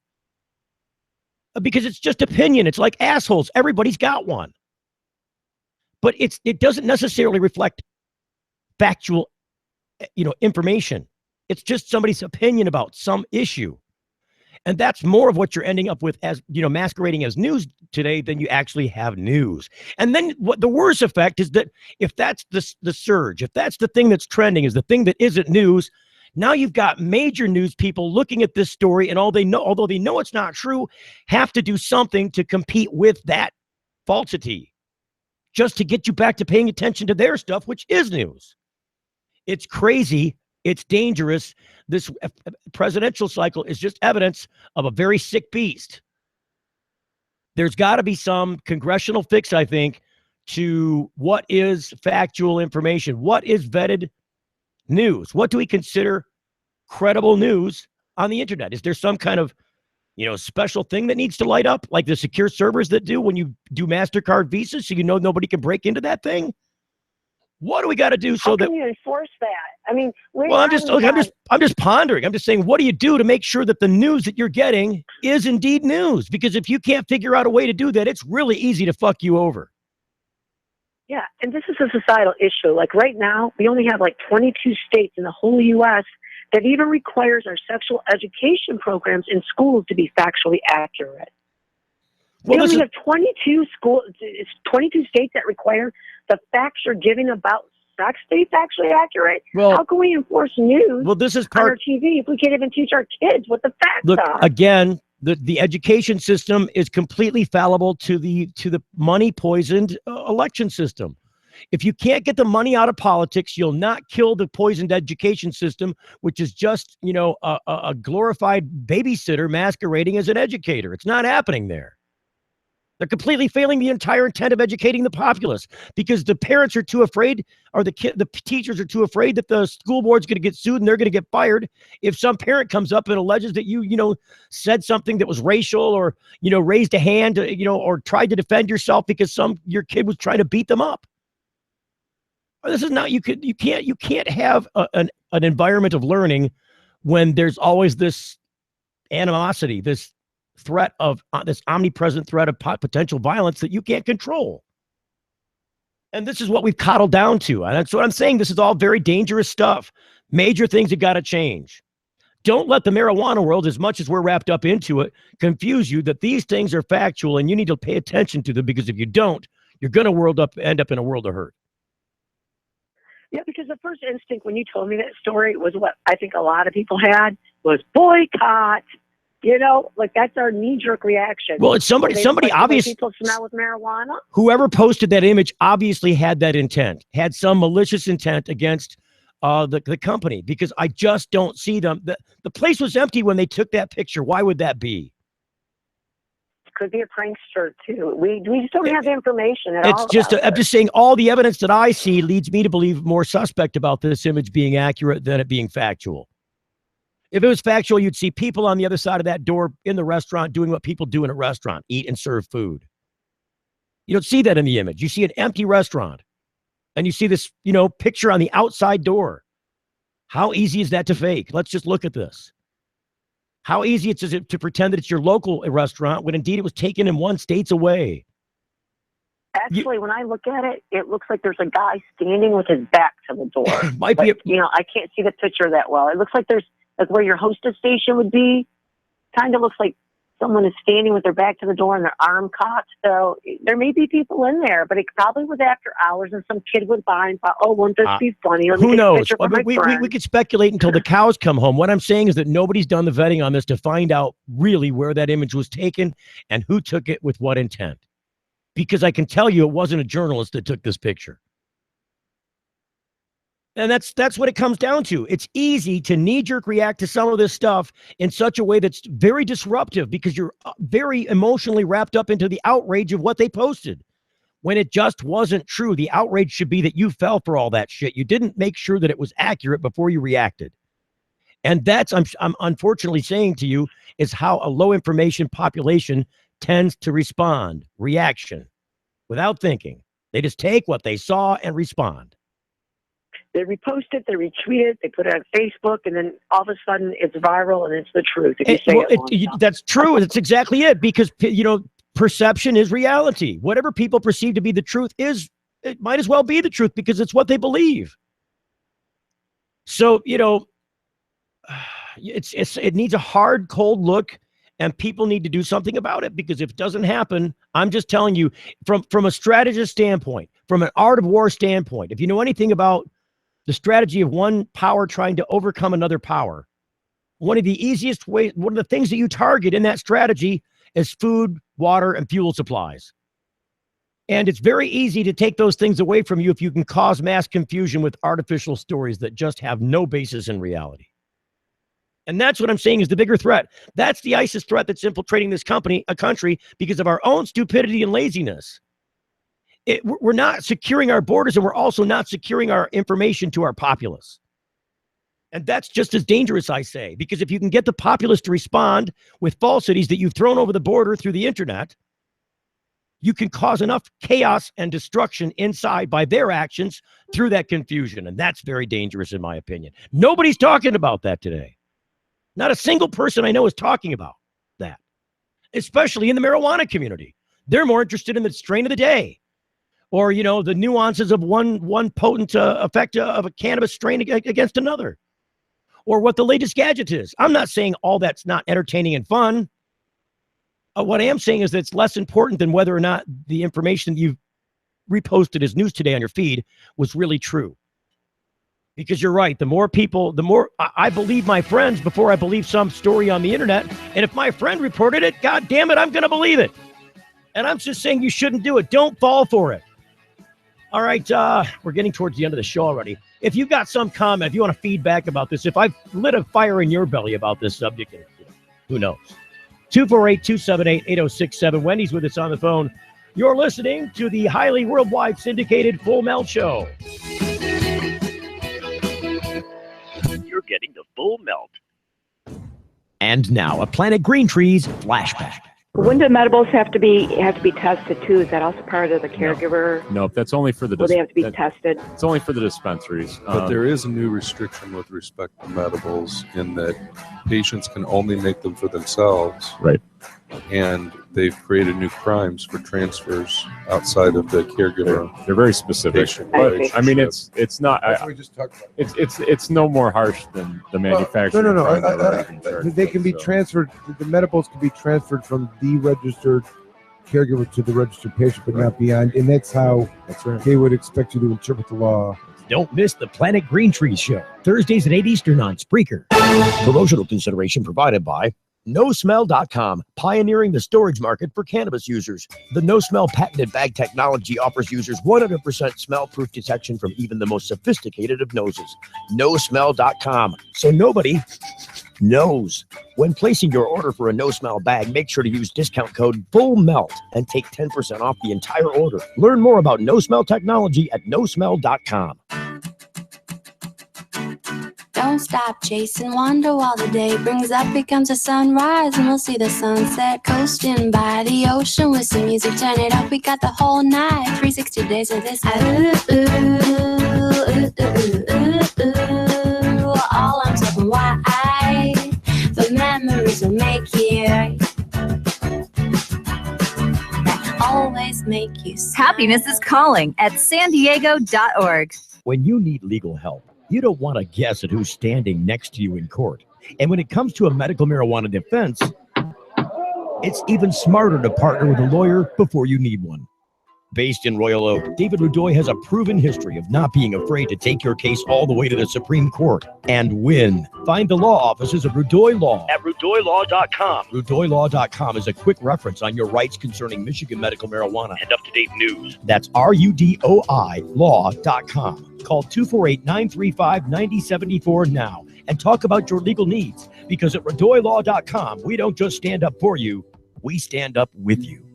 Because it's just opinion. It's like assholes. Everybody's got one. But it doesn't necessarily reflect factual, information. It's just somebody's opinion about some issue. And that's more of what you're ending up with as, masquerading as news today than you actually have news. And then what the worst effect is that if that's the surge, if that's the thing that's trending is the thing that isn't news, now you've got major news people looking at this story and although they know it's not true, have to do something to compete with that falsity just to get you back to paying attention to their stuff, which is news. It's crazy. It's dangerous. This presidential cycle is just evidence of a very sick beast. There's got to be some congressional fix, I think, to what is factual information. What is vetted news? What do we consider credible news on the internet? Is there some kind of, special thing that needs to light up like the secure servers that do when you do MasterCard Visa so nobody can break into that thing? What do we got to do so that you enforce that? I mean, I'm just pondering. I'm just saying, what do you do to make sure that the news that you're getting is indeed news? Because if you can't figure out a way to do that, it's really easy to fuck you over. Yeah, and this is a societal issue. Like right now, we only have like 22 states in the whole U.S. that even requires our sexual education programs in schools to be factually accurate. We only have 22 states that require the facts you're giving about sex to be factually accurate. Well, how can we enforce news this is on our TV if we can't even teach our kids what the facts are? Again, the education system is completely fallible to the money poisoned election system. If you can't get the money out of politics, you'll not kill the poisoned education system, which is just, a glorified babysitter masquerading as an educator. It's not happening there. They're completely failing the entire intent of educating the populace because the parents are too afraid, or the teachers are too afraid that the school board's going to get sued and they're going to get fired if some parent comes up and alleges that you said something that was racial or raised a hand, or tried to defend yourself because your kid was trying to beat them up. This is not you can't have an environment of learning when there's always this animosity, this threat of this omnipresent threat of potential violence that you can't control. And this is what we've coddled down to. And that's what I'm saying. This is all very dangerous stuff. Major things have got to change. Don't let the marijuana world, as much as we're wrapped up into it, confuse you that these things are factual and you need to pay attention to them, because if you don't, you're going to end up in a world of hurt. Yeah, because the first instinct when you told me that story was what I think a lot of people had was boycott. Like that's our knee-jerk reaction. Well, it's somebody obviously. People smell with marijuana. Whoever posted that image obviously had that intent, had some malicious intent against the company, because I just don't see them. The place was empty when they took that picture. Why would that be? Could be a prankster too. We just don't have the information at all. I'm just saying all the evidence that I see leads me to believe more suspect about this image being accurate than it being factual. If it was factual, you'd see people on the other side of that door in the restaurant doing what people do in a restaurant, eat and serve food. You don't see that in the image. You see an empty restaurant and you see this, picture on the outside door. How easy is that to fake? Let's just look at this. How easy is it to pretend that it's your local restaurant when indeed it was taken in 1 state away? Actually, when I look at it, it looks like there's a guy standing with his back to the door. Might be I can't see the picture that well. It looks like there's like where your hostess station would be. Kind of looks like someone is standing with their back to the door and their arm caught. So there may be people in there, but it probably was after hours and some kid went by and thought, oh, won't this be funny? Who knows? We could speculate until the cows come home. What I'm saying is that nobody's done the vetting on this to find out really where that image was taken and who took it with what intent. Because I can tell you it wasn't a journalist that took this picture. And that's what it comes down to. It's easy to knee-jerk react to some of this stuff in such a way that's very disruptive because you're very emotionally wrapped up into the outrage of what they posted when it just wasn't true. The outrage should be that you fell for all that shit. You didn't make sure that it was accurate before you reacted. And that's, I'm unfortunately saying to you, is how a low information population tends to respond. Reaction. Without thinking. They just take what they saw and respond. They repost it, they retweet it, they put it on Facebook, and then all of a sudden it's viral and it's the truth. If you say that's true. That's exactly it. Because, perception is reality. Whatever people perceive to be the truth it might as well be the truth because it's what they believe. So, it needs a hard, cold look, and people need to do something about it because if it doesn't happen, I'm just telling you from a strategist standpoint, from an art of war standpoint, if you know anything about the strategy of one power trying to overcome another power, one of the easiest ways, one of the things that you target in that strategy is food, water, and fuel supplies. And it's very easy to take those things away from you if you can cause mass confusion with artificial stories that just have no basis in reality. And that's what I'm saying is the bigger threat. That's the ISIS threat that's infiltrating this country because of our own stupidity and laziness. We're not securing our borders, and we're also not securing our information to our populace. And that's just as dangerous, I say, because if you can get the populace to respond with falsities that you've thrown over the border through the internet, you can cause enough chaos and destruction inside by their actions through that confusion. And that's very dangerous, in my opinion. Nobody's talking about that today. Not a single person I know is talking about that, especially in the marijuana community. They're more interested in the strain of the day or, the nuances of one potent effect of a cannabis strain against another or what the latest gadget is. I'm not saying all that's not entertaining and fun. What I am saying is that it's less important than whether or not the information that you've reposted as news today on your feed was really true. Because you're right. The more people, the more I believe my friends before I believe some story on the internet. And if my friend reported it, God damn it, I'm going to believe it. And I'm just saying you shouldn't do it. Don't fall for it. All right. We're getting towards the end of the show already. If you've got some comment, if you want to feedback about this, if I've lit a fire in your belly about this subject, who knows? 248-278-8067. Wendy's with us on the phone. You're listening to the highly worldwide syndicated Full Melt Show. You're getting the Full Melt. And now a Planet Green Trees flashback. When do medibles have to be tested too? Is that also part of the caregiver? Nope, that's only for the. They have to be tested. It's only for the dispensaries. But there is a new restriction with respect to medibles in that patients can only make them for themselves. Right. And they've created new crimes for transfers outside of the caregiver. They're very specific. But, I mean, it's not. That's what we just talked about. It's no more harsh than the manufacturer. No. They can be transferred. The medibles can be transferred from the registered caregiver to the registered patient, but not beyond. And that's how they would expect you to interpret the law. Don't miss the Planet Green Trees Show, Thursdays at 8 Eastern on Spreaker. Promotional consideration provided by NoSmell.com, pioneering the storage market for cannabis users. The No-Smell patented bag technology offers users 100% smell-proof detection from even the most sophisticated of noses. NoSmell.com, so nobody knows. When placing your order for a No-Smell bag, make sure to use discount code FULLMELT and take 10% off the entire order. Learn more about No-Smell technology at NoSmell.com. Don't stop chasing wonder while the day brings up, becomes a sunrise, and we'll see the sunset coasting by the ocean with some music. Turn it up, we got the whole night, 360 days of this. All I'm talking why the memories will make you that always make you smile. Happiness is calling at sandiego.org. When you need legal help, you don't want to guess at who's standing next to you in court. And when it comes to a medical marijuana defense, it's even smarter to partner with a lawyer before you need one. Based in Royal Oak, David Rudoy has a proven history of not being afraid to take your case all the way to the Supreme Court and win. Find the law offices of Rudoy Law at rudoylaw.com. RudoyLaw.com is a quick reference on your rights concerning Michigan medical marijuana and up-to-date news. That's RUDOI law.com. Call 248-935-9074 now and talk about your legal needs, because at RudoyLaw.com, we don't just stand up for you, we stand up with you.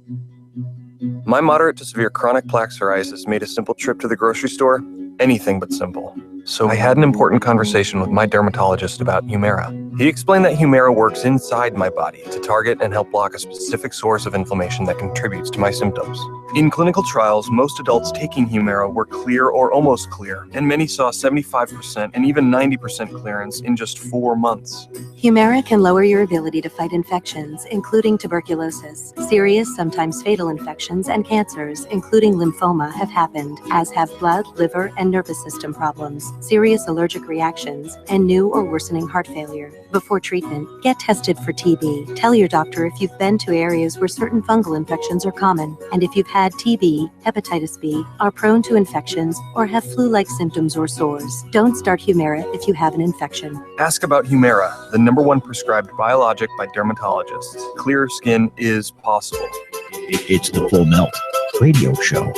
My moderate to severe chronic plaque psoriasis made a simple trip to the grocery store anything but simple. So I had an important conversation with my dermatologist about Humira. He explained that Humira works inside my body to target and help block a specific source of inflammation that contributes to my symptoms. In clinical trials, most adults taking Humira were clear or almost clear, and many saw 75% and even 90% clearance in just 4 months. Humira can lower your ability to fight infections, including tuberculosis. Serious, sometimes fatal infections and cancers, including lymphoma, have happened, as have blood, liver, and nervous system problems, serious allergic reactions, and new or worsening heart failure. Before treatment, get tested for TB. Tell your doctor if you've been to areas where certain fungal infections are common, and if you've had TB, hepatitis B, are prone to infections, or have flu-like symptoms or sores. Don't start Humira if you have an infection. Ask about Humira, the #1 prescribed biologic by dermatologists. Clear skin is possible. It's the Full Melt radio show.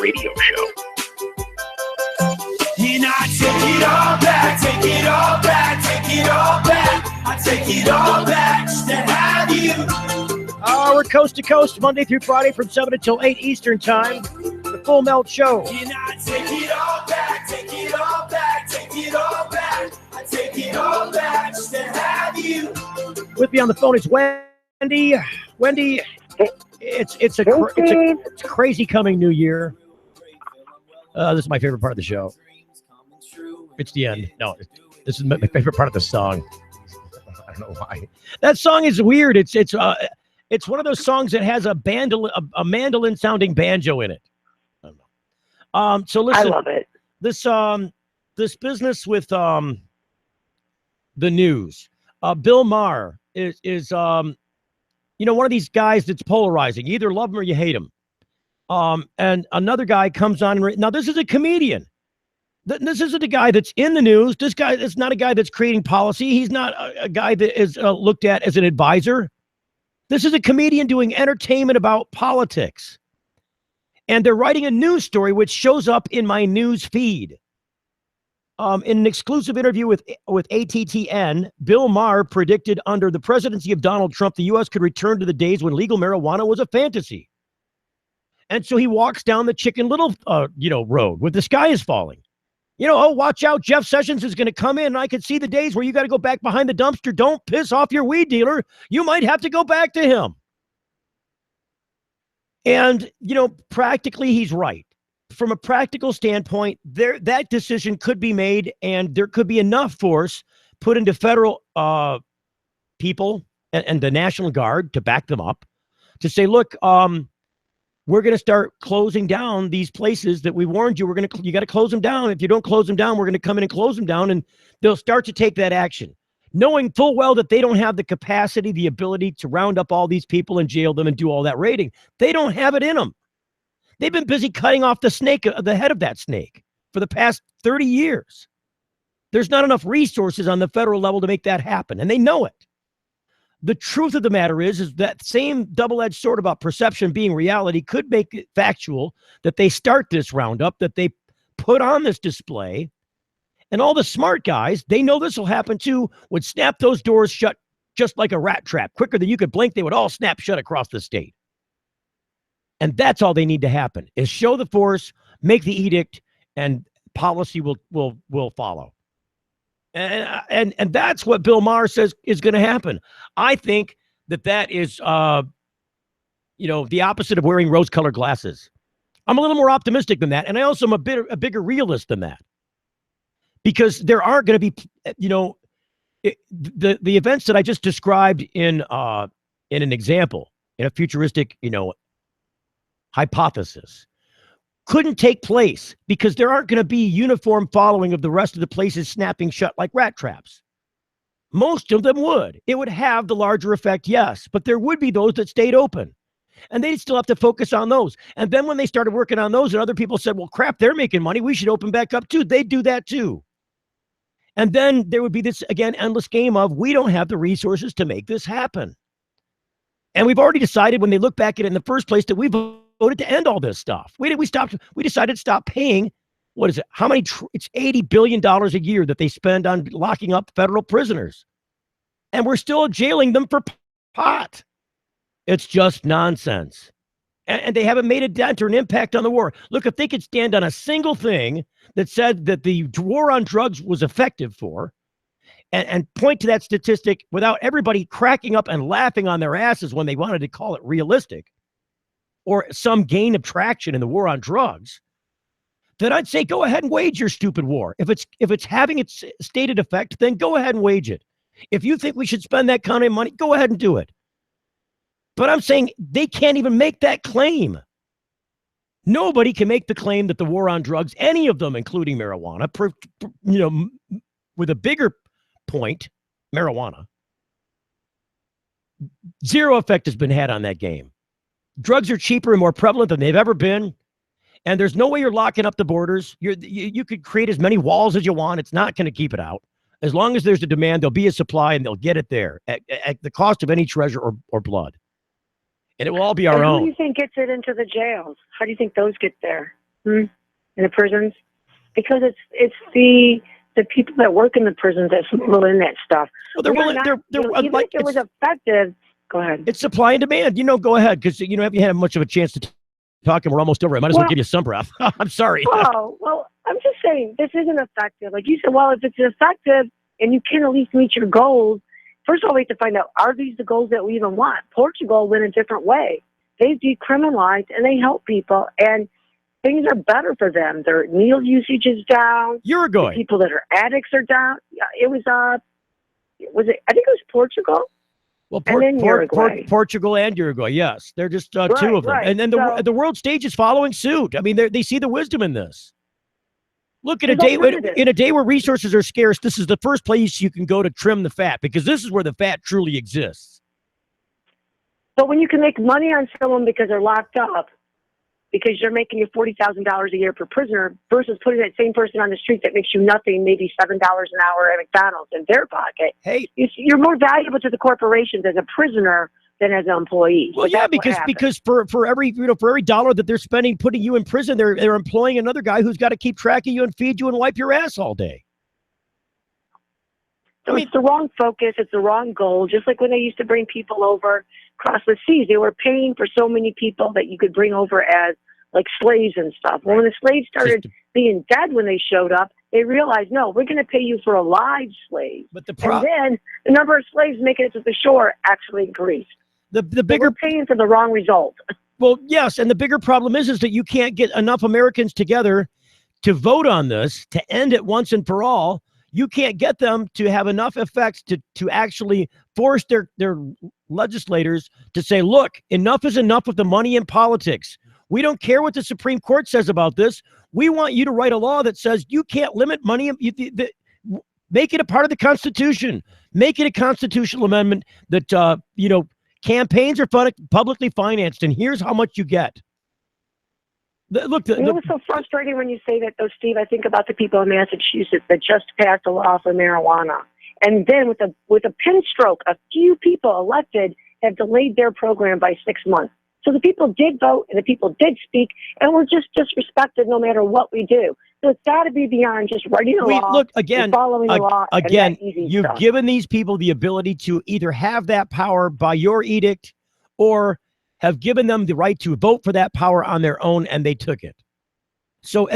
And I take it all back, take it all back, take it all back. I take it all back just to have you. We're coast to coast, Monday through Friday from 7 until 8 Eastern Time. The Full Melt Show. And I take it all back, take it all back, take it all back. I take it all back just to have you. With me on the phone is Wendy. Wendy, it's a crazy coming new year. This is my favorite part of the show. It's the end. No, this is my favorite part of the song. I don't know why. That song is weird. It's one of those songs that has a mandolin sounding banjo in it. I don't know. So listen, I love it. This business with the news. Bill Maher is one of these guys that's polarizing. You either love him or you hate him. And another guy comes on. Now this is a comedian. This isn't a guy that's in the news. This guy is not a guy that's creating policy. He's not a guy that is looked at as an advisor. This is a comedian doing entertainment about politics. And they're writing a news story which shows up in my news feed. In an exclusive interview with ATTN, Bill Maher predicted under the presidency of Donald Trump, the U.S. could return to the days when legal marijuana was a fantasy. And so he walks down the Chicken Little, road where the sky is falling. Watch out, Jeff Sessions is going to come in, and I can see the days where you got to go back behind the dumpster. Don't piss off your weed dealer. You might have to go back to him. And, practically he's right. From a practical standpoint, that decision could be made, and there could be enough force put into federal people and the National Guard to back them up to say, look, we're going to start closing down these places that we warned you. You got to close them down. If you don't close them down, we're going to come in and close them down, and they'll start to take that action, knowing full well that they don't have the capacity, the ability to round up all these people and jail them and do all that raiding. They don't have it in them. They've been busy cutting off the head of that snake for the past 30 years. There's not enough resources on the federal level to make that happen, and they know it. The truth of the matter is that same double-edged sword about perception being reality could make it factual that they start this roundup, that they put on this display, and all the smart guys, they know this will happen too, would snap those doors shut just like a rat trap. Quicker than you could blink, they would all snap shut across the state. And that's all they need to happen, is show the force, make the edict, and policy will follow. And that's what Bill Maher says is going to happen. I think that is, the opposite of wearing rose-colored glasses. I'm a little more optimistic than that, and I also am a bigger realist than that, because there aren't going to be, the events that I just described in an example, in a futuristic, hypothesis, couldn't take place because there aren't going to be uniform following of the rest of the places snapping shut like rat traps. Most of them would. It would have the larger effect, yes, but there would be those that stayed open. And they still have to focus on those. And then when they started working on those and other people said, well, crap, they're making money, we should open back up too. They'd do that too. And then there would be this, again, endless game of we don't have the resources to make this happen. And we've already decided when they look back at it in the first place that we voted to end all this stuff. We decided to stop paying, what is it? How many? It's $80 billion a year that they spend on locking up federal prisoners. And we're still jailing them for pot. It's just nonsense. And they haven't made a dent or an impact on the war. Look, if they could stand on a single thing that said that the war on drugs was effective for, and point to that statistic without everybody cracking up and laughing on their asses when they wanted to call it realistic or some gain of traction in the war on drugs, then I'd say go ahead and wage your stupid war. If it's having its stated effect, then go ahead and wage it. If you think we should spend that kind of money, go ahead and do it. But I'm saying they can't even make that claim. Nobody can make the claim that the war on drugs, any of them, including marijuana, with a bigger point, marijuana, zero effect has been had on that game. Drugs are cheaper and more prevalent than they've ever been. And there's no way you're locking up the borders. You could create as many walls as you want. It's not going to keep it out. As long as there's a demand, there'll be a supply and they'll get it there at the cost of any treasure or blood. And it will all be our own. Who do you think gets it into the jails? How do you think those get there? In the prisons? Because it's the people that work in the prisons that smuggle in that stuff. Well, even if it was effective, go ahead. It's supply and demand. Go ahead, because you haven't had much of a chance to talk and we're almost over. I might as well give you some breath. I'm sorry. Oh, well, I'm just saying this isn't effective. Like you said, well, if it's effective and you can at least meet your goals, first of all, we have to find out, are these the goals that we even want? Portugal went a different way. They've decriminalized and they help people, and things are better for them. Their meal usage is down. Uruguay. The people that are addicts are down. Yeah, it was I think it was Portugal. Well, Portugal and Uruguay, yes. They're just two of them. Right. And then the world stage is following suit. I mean, they see the wisdom in this. Look, in a day where resources are scarce, this is the first place you can go to trim the fat, because this is where the fat truly exists. But when you can make money on someone because they're locked up, because you're making you $40,000 a year per prisoner, versus putting that same person on the street that makes you nothing, maybe $7 an hour at McDonald's in their pocket. Hey, you're more valuable to the corporations as a prisoner than as an employee. Well, yeah, because for every dollar that they're spending putting you in prison, they're employing another guy who's got to keep track of you and feed you and wipe your ass all day. So it's the wrong focus. It's the wrong goal. Just like when they used to bring people over across the seas, they were paying for so many people that you could bring over as like slaves and stuff. Well, when the slaves started being dead when they showed up, they realized, no, we're going to pay you for a live slave. But and then the number of slaves making it to the shore actually increased. The bigger paying for the wrong result. Well, yes, and the bigger problem is that you can't get enough Americans together to vote on this, to end it once and for all. You can't get them to have enough effects to actually force their legislators to say, look, enough is enough of the money in politics. We don't care what the Supreme Court says about this. We want you to write a law that says you can't limit money. Make it a part of the Constitution. Make it a constitutional amendment that, campaigns are publicly financed, and here's how much you get. Look, it was so frustrating when you say that, though, Steve. I think about the people in Massachusetts that just passed a law for marijuana, and then with a pin stroke, a few people elected have delayed their program by 6 months. So the people did vote and the people did speak, and we're just disrespected no matter what we do. So it's got to be beyond just writing a law. Look, again, following the law. Again, you've given these people the ability to either have that power by your edict, or have given them the right to vote for that power on their own, and they took it. So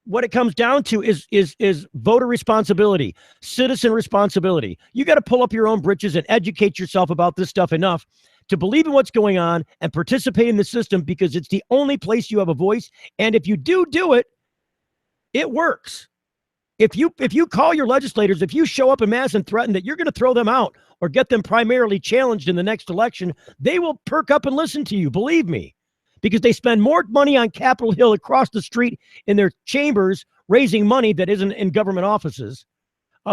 what it comes down to is voter responsibility, citizen responsibility. You got to pull up your own britches and educate yourself about this stuff enough to believe in what's going on and participate in the system, because it's the only place you have a voice. And if you do it, it works. If you call your legislators, if you show up in mass and threaten that you're going to throw them out or get them primarily challenged in the next election, they will perk up and listen to you. Believe me, because they spend more money on Capitol Hill across the street in their chambers raising money that isn't in government offices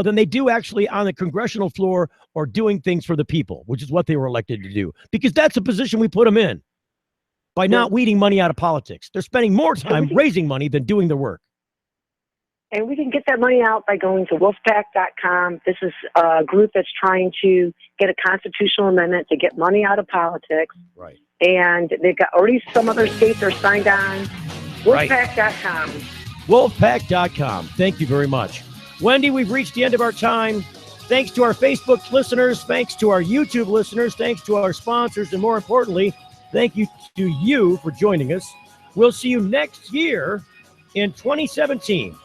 than they do actually on the congressional floor or doing things for the people, which is what they were elected to do, because that's the position we put them in. by not weeding money out of politics. They're spending more time raising money than doing the work. And we can get that money out by going to wolfpack.com. This is a group that's trying to get a constitutional amendment to get money out of politics. Right. And they've got already some other states are signed on. Wolfpack.com. Wolfpack.com. Thank you very much. Wendy, we've reached the end of our time. Thanks to our Facebook listeners. Thanks to our YouTube listeners. Thanks to our sponsors. And more importantly, thank you to you for joining us. We'll see you next year in 2017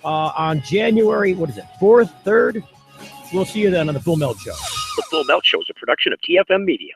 on January, 4th, 3rd? We'll see you then on The Full Melt Show. The Full Melt Show is a production of TFM Media.